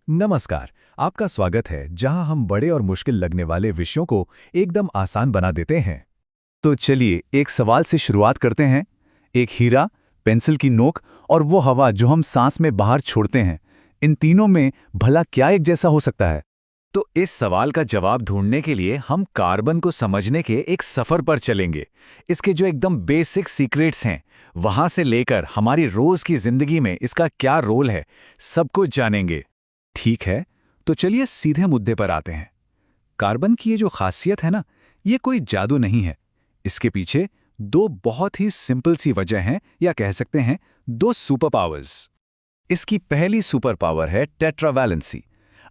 नमस्कार। आपका स्वागत है जहां हम बड़े और मुश्किल लगने वाले विषयों को एकदम आसान बना देते हैं। तो चलिए एक सवाल से शुरुआत करते हैं। एक हीरा, पेंसिल की नोक और वो हवा जो हम सांस में बाहर छोड़ते हैं, इन तीनों में भला क्या एक जैसा हो सकता है? तो इस सवाल का जवाब ढूंढने के लिए हम कार्बन को समझने के एक सफर पर चलेंगे। इसके जो एकदम बेसिक सीक्रेट्स हैं, वहां से लेकर हमारी रोज की जिंदगी में इसका क्या रोल है, सब कुछ जानेंगे। ठीक है, तो चलिए सीधे मुद्दे पर आते हैं। कार्बन की ये जो खासियत है ना, ये कोई जादू नहीं है। इसके पीछे दो बहुत ही सिंपल सी वजह हैं, या कह सकते हैं दो सुपर पावर्स। इसकी पहली सुपर पावर है टेट्रावैलेंसी।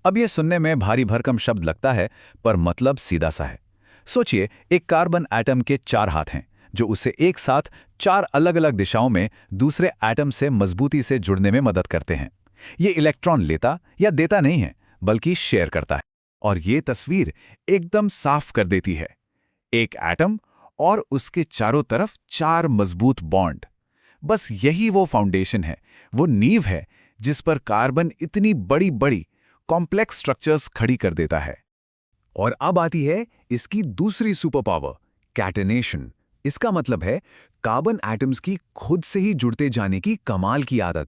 अब ये सुनने में भारी भरकम शब्द लगता है, पर मतलब सीधा सा है। सोचिए, एक कार्बन एटम के चार हाथ हैं, जो उसे एक साथ चार अलग अलग दिशाओं में दूसरे एटम से मजबूती से जुड़ने में मदद करते हैं। ये इलेक्ट्रॉन लेता या देता नहीं है, बल्कि शेयर करता है। और ये तस्वीर एकदम साफ कर देती है। एक एटम और उसके चारों तरफ चार मजबूत बॉन्ड। बस यही वो फाउंडेशन है, वो नींव है, जिस पर कार्बन इतनी बड़ी बड़ी कॉम्प्लेक्स स्ट्रक्चर्स खड़ी कर देता है। और अब आती है इसकी दूसरी सुपर पावर, कैटेनेशन। इसका मतलब है कार्बन एटम्स की खुद से ही जुड़ते जाने की कमाल की आदत।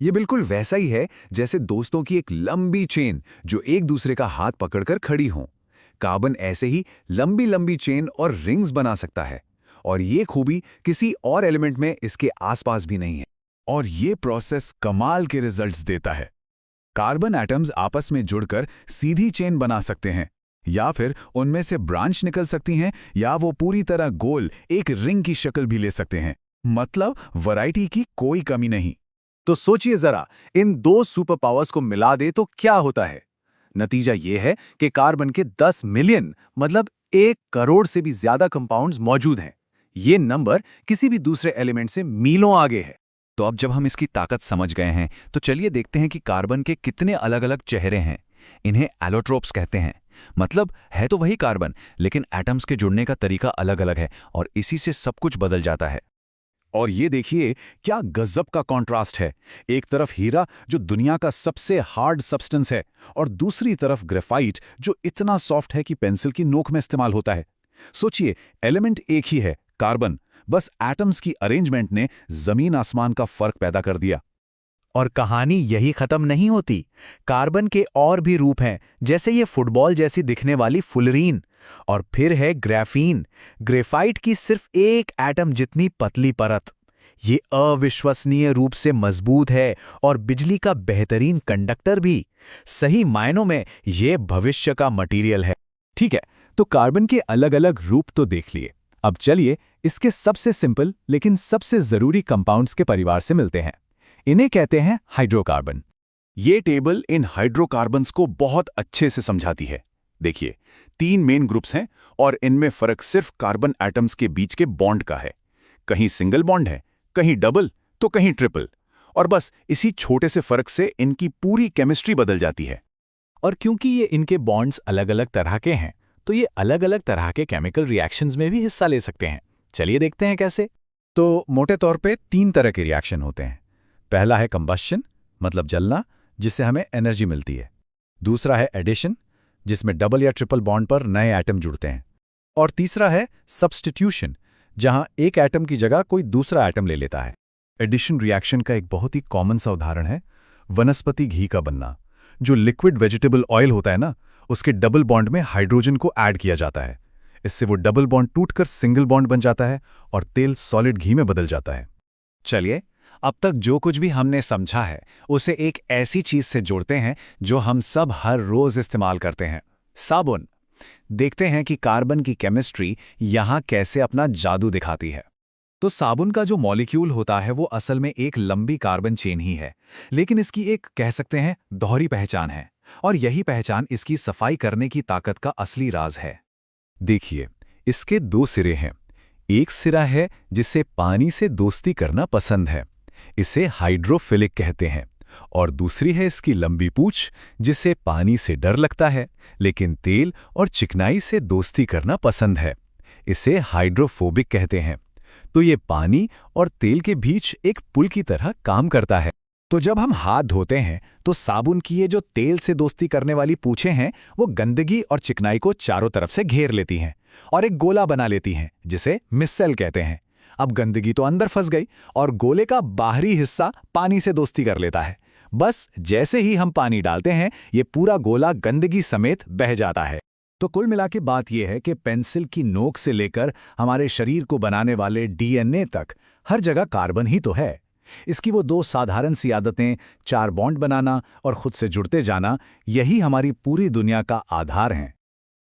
ये बिल्कुल वैसा ही है जैसे दोस्तों की एक लंबी चेन जो एक दूसरे का हाथ पकड़कर खड़ी हो। कार्बन ऐसे ही लंबी लंबी चेन और रिंग्स बना सकता है, और ये खूबी किसी और एलिमेंट में इसके आसपास भी नहीं है। और ये प्रोसेस कमाल के रिजल्ट्स देता है। कार्बन एटम्स आपस में जुड़कर सीधी चेन बना सकते हैं, या फिर उनमें से ब्रांच निकल सकती हैं, या वो पूरी तरह गोल एक रिंग की शक्ल भी ले सकते हैं। मतलब वैरायटी की कोई कमी नहीं। तो सोचिए जरा, इन दो सुपर पावर्स को मिला दे तो क्या होता है। नतीजा यह है कि कार्बन के 10 मिलियन मतलब 1 करोड़ से भी ज्यादा कंपाउंड्स मौजूद हैं। ये नंबर किसी भी दूसरे एलिमेंट से मीलों आगे है। तो अब जब हम इसकी ताकत समझ गए हैं, तो चलिए देखते हैं कि कार्बन के कितने अलग-अलग चेहरे हैं। इन्हें एलोट्रोप्स कहते हैं। मतलब है तो वही कार्बन, लेकिन एटम्स के जुड़ने का तरीका अलग-अलग है, और इसी से सब कुछ बदल जाता है। और ये देखिए क्या गजब का कॉन्ट्रास्ट है। एक तरफ हीरा जो दुनिया का सबसे हार्ड सब्सटेंस है, और दूसरी तरफ ग्रेफाइट जो इतना सॉफ्ट है कि पेंसिल की नोक में इस्तेमाल होता है। सोचिए, एलिमेंट एक ही है, कार्बन, बस एटम्स की अरेंजमेंट ने जमीन आसमान का फर्क पैदा कर दिया। और कहानी यही खत्म नहीं होती। कार्बन के और भी रूप हैं, जैसे ये फुटबॉल जैसी दिखने वाली फुलरीन। और फिर है ग्राफीन, ग्रेफाइट की सिर्फ एक एटम जितनी पतली परत। ये अविश्वसनीय रूप से मजबूत है और बिजली का बेहतरीन कंडक्टर भी। सही मायनों में ये भविष्य का मटेरियल है। ठीक है, तो कार्बन के अलग-अलग रूप तो देख लिए। अब चलिए इसके सबसे सिंपल लेकिन सबसे जरूरी कंपाउंड्स के परिवार से मिलते हैं। इन्हें कहते हैं हाइड्रोकार्बन। ये टेबल इन हाइड्रोकार्बन्स को बहुत अच्छे से समझाती है। देखिए, 3 मेन ग्रुप्स हैं, और इनमें फर्क सिर्फ कार्बन एटम्स के बीच के बॉन्ड का है। कहीं सिंगल बॉन्ड है, कहीं डबल, तो कहीं ट्रिपल। और बस इसी छोटे से फर्क से इनकी पूरी केमिस्ट्री बदल जाती है। और क्योंकि ये इनके बॉन्ड्स अलग-अलग तरह के हैं, तो ये अलग-अलग तरह के केमिकल रिएक्शंस में भी हिस्सा ले सकते हैं। चलिए देखते हैं कैसे। तो मोटे तौर पे 3 तरह के रिएक्शन होते हैं। पहला है कंबस्शन, मतलब जलना, जिससे हमें एनर्जी मिलती है। दूसरा है एडिशन, जिसमें डबल या ट्रिपल बॉन्ड पर नए एटम जुड़ते हैं। और तीसरा है सब्स्टिट्यूशन, जहां एक एटम की जगह कोई दूसरा एटम ले लेता है। एडिशन रिएक्शन का एक बहुत ही कॉमन सा उदाहरण है वनस्पति घी का बनना। जो लिक्विड वेजिटेबल ऑयल होता है ना, उसके डबल बॉन्ड में हाइड्रोजन को ऐड किया जाता है। इससे वो डबल बॉन्ड टूटकर सिंगल बॉन्ड बन जाता है, और तेल सॉलिड घी में बदल जाता है। चलिए, अब तक जो कुछ भी हमने समझा है, उसे एक ऐसी चीज से जोड़ते हैं जो हम सब हर रोज इस्तेमाल करते हैं, साबुन। देखते हैं कि कार्बन की केमिस्ट्री यहां कैसे अपना जादू दिखाती है। तो साबुन का जो मॉलिक्यूल होता है, वो असल में एक लंबी कार्बन चेन ही है, लेकिन इसकी एक कह सकते हैं दोहरी पहचान है, और यही पहचान इसकी सफाई करने की ताकत का असली राज है। देखिए, इसके 2 सिरे हैं। एक सिरा है जिसे पानी से दोस्ती करना पसंद है, इसे हाइड्रोफिलिक कहते हैं। और दूसरी है इसकी लंबी पूंछ, जिसे पानी से डर लगता है, लेकिन तेल और चिकनाई से दोस्ती करना पसंद है, इसे हाइड्रोफोबिक कहते हैं। तो ये पानी और तेल के बीच एक पुल की तरह काम करता है। तो जब हम हाथ धोते हैं तो साबुन की ये जो तेल से दोस्ती करने वाली पूंछें हैं वो गंदगी और चिकनाई को चारों तरफ से घेर लेती हैं और एक गोला बना लेती हैं जिसे मिस्सेल कहते हैं। अब गंदगी तो अंदर फंस गई और गोले का बाहरी हिस्सा पानी से दोस्ती कर लेता है। बस जैसे ही हम पानी डालते हैं ये पूरा गोला गंदगी समेत बह जाता है। तो कुल मिला के बात यह है कि पेंसिल की नोक से लेकर हमारे शरीर को बनाने वाले डीएनए तक हर जगह कार्बन ही तो है। इसकी वो दो साधारण सी आदतें, 4 बॉन्ड बनाना और खुद से जुड़ते जाना, यही हमारी पूरी दुनिया का आधार हैं।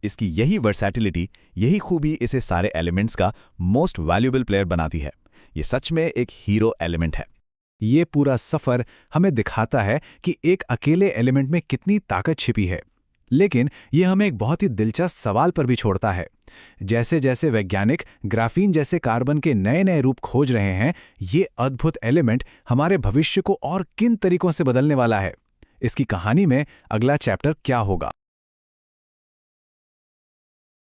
इसकी यही वर्सैटिलिटी, यही खूबी इसे सारे एलिमेंट्स का मोस्ट वैल्यूएबल प्लेयर बनाती है। ये सच में एक हीरो एलिमेंट है। ये पूरा सफ़र हमें दिखाता है कि एक अकेले एलिमेंट में कितनी ताकत छिपी है। लेकिन ये हमें एक बहुत ही दिलचस्प सवाल पर भी छोड़ता है। जैसे जैसे वैज्ञानिक ग्राफीन जैसे कार्बन के नए नए रूप खोज रहे हैं, ये अद्भुत एलिमेंट हमारे भविष्य को और किन तरीकों से बदलने वाला है, इसकी कहानी में अगला चैप्टर क्या होगा।